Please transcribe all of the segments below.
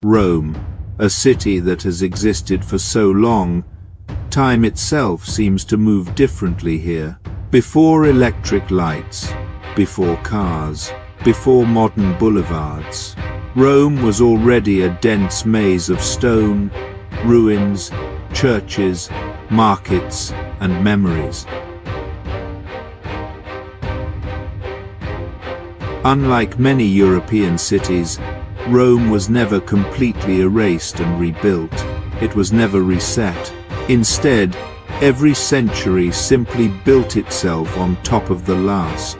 Rome, a city that has existed for so long, time itself seems to move differently here. Before electric lights, before cars, before modern boulevards, Rome was already a dense maze of stone, ruins, churches, markets, and memories. Unlike many European cities, Rome was never completely erased and rebuilt. It was never reset. Instead, every century simply built itself on top of the last.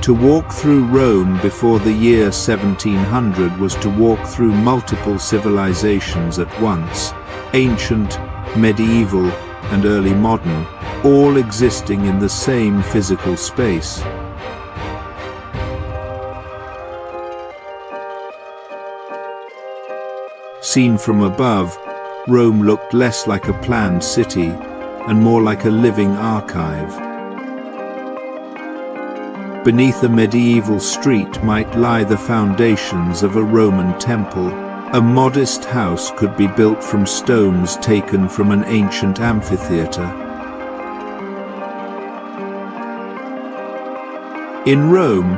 To walk through Rome before the year 1700 was to walk through multiple civilizations at once, ancient, medieval, and early modern, all existing in the same physical space. Seen from above, Rome looked less like a planned city and more like a living archive. Beneath a medieval street might lie the foundations of a Roman temple. A modest house could be built from stones taken from an ancient amphitheater. In Rome,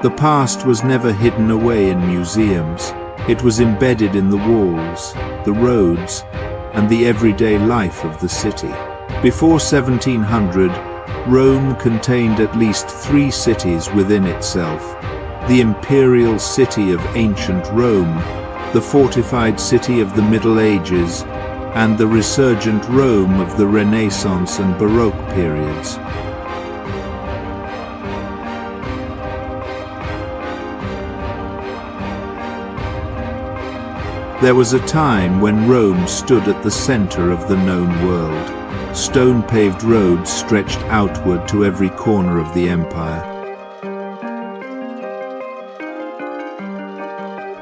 the past was never hidden away in museums. It was embedded in the walls, the roads, and the everyday life of the city. Before 1700, Rome contained at least 3 cities within itself: the imperial city of ancient Rome, the fortified city of the Middle Ages, and the resurgent Rome of the Renaissance and Baroque periods. There was a time when Rome stood at the center of the known world. Stone-paved roads stretched outward to every corner of the empire.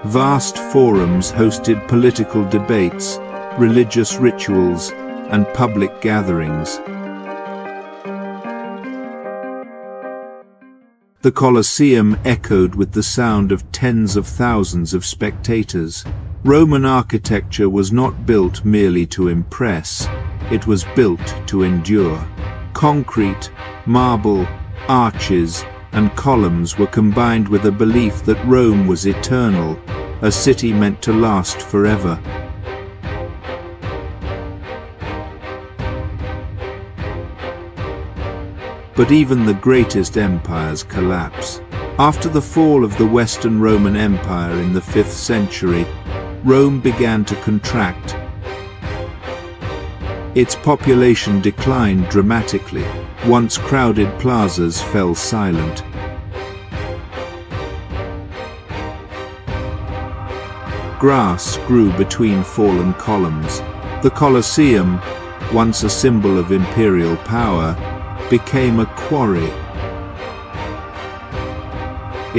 Vast forums hosted political debates, religious rituals, and public gatherings. The Colosseum echoed with the sound of tens of thousands of spectators. Roman architecture was not built merely to impress, it was built to endure. Concrete, marble, arches, and columns were combined with a belief that Rome was eternal, a city meant to last forever. But even the greatest empires collapse. After the fall of the Western Roman Empire in the 5th century, Rome began to contract. Its population declined dramatically. Once crowded plazas fell silent. Grass grew between fallen columns. The Colosseum, once a symbol of imperial power, became a quarry.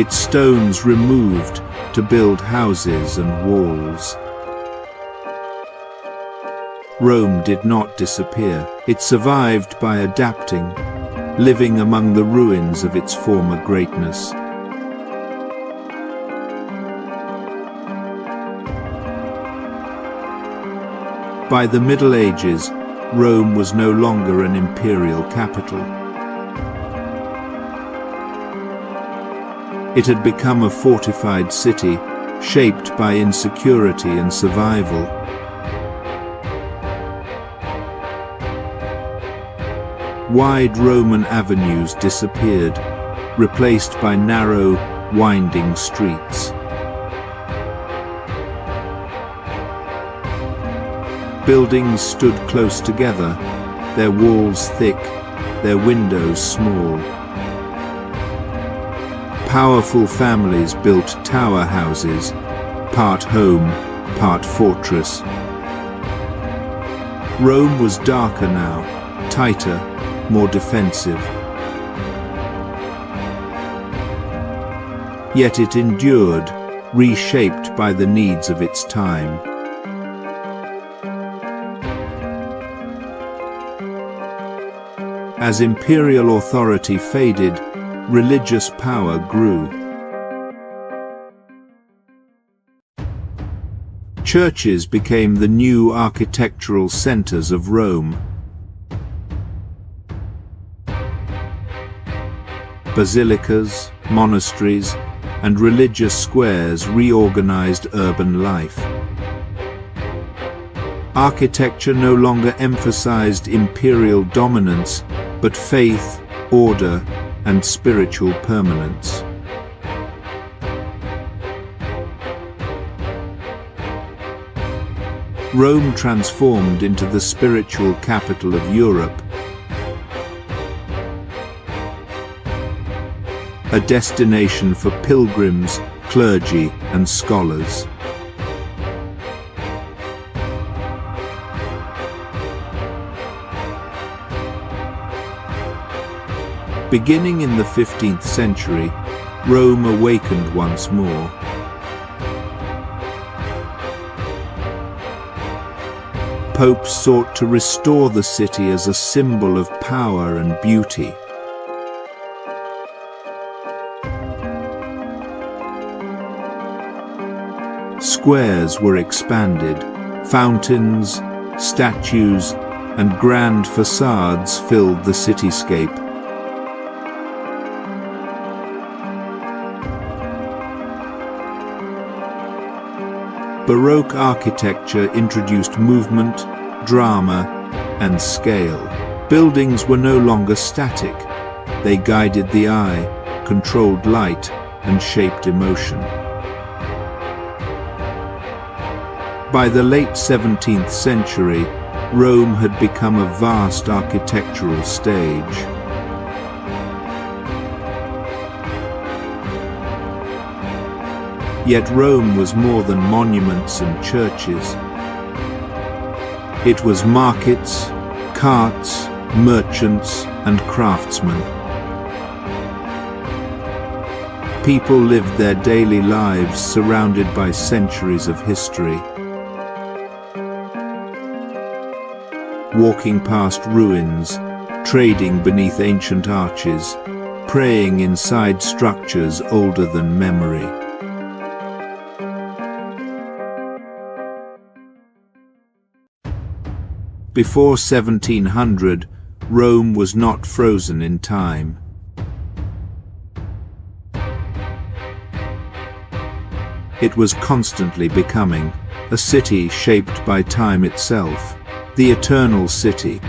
Its stones removed to build houses and walls. Rome did not disappear. It survived by adapting, living among the ruins of its former greatness. By the Middle Ages, Rome was no longer an imperial capital. It had become a fortified city, shaped by insecurity and survival. Wide Roman avenues disappeared, replaced by narrow, winding streets. Buildings stood close together, their walls thick, their windows small. Powerful families built tower houses, part home, part fortress. Rome was darker now, tighter, more defensive. Yet it endured, reshaped by the needs of its time. As imperial authority faded, religious power grew. Churches became the new architectural centers of Rome. Basilicas, monasteries, and religious squares reorganized urban life. Architecture no longer emphasized imperial dominance, but faith, order, and spiritual permanence. Rome transformed into the spiritual capital of Europe, a destination for pilgrims, clergy, and scholars. Beginning in the 15th century, Rome awakened once more. Popes sought to restore the city as a symbol of power and beauty. Squares were expanded, fountains, statues, and grand facades filled the cityscape. Baroque architecture introduced movement, drama, and scale. Buildings were no longer static. They guided the eye, controlled light, and shaped emotion. By the late 17th century, Rome had become a vast architectural stage. Yet Rome was more than monuments and churches. It was markets, carts, merchants, and craftsmen. People lived their daily lives surrounded by centuries of history. Walking past ruins, trading beneath ancient arches, praying inside structures older than memory. Before 1700, Rome was not frozen in time. It was constantly becoming, a city shaped by time itself, the eternal city.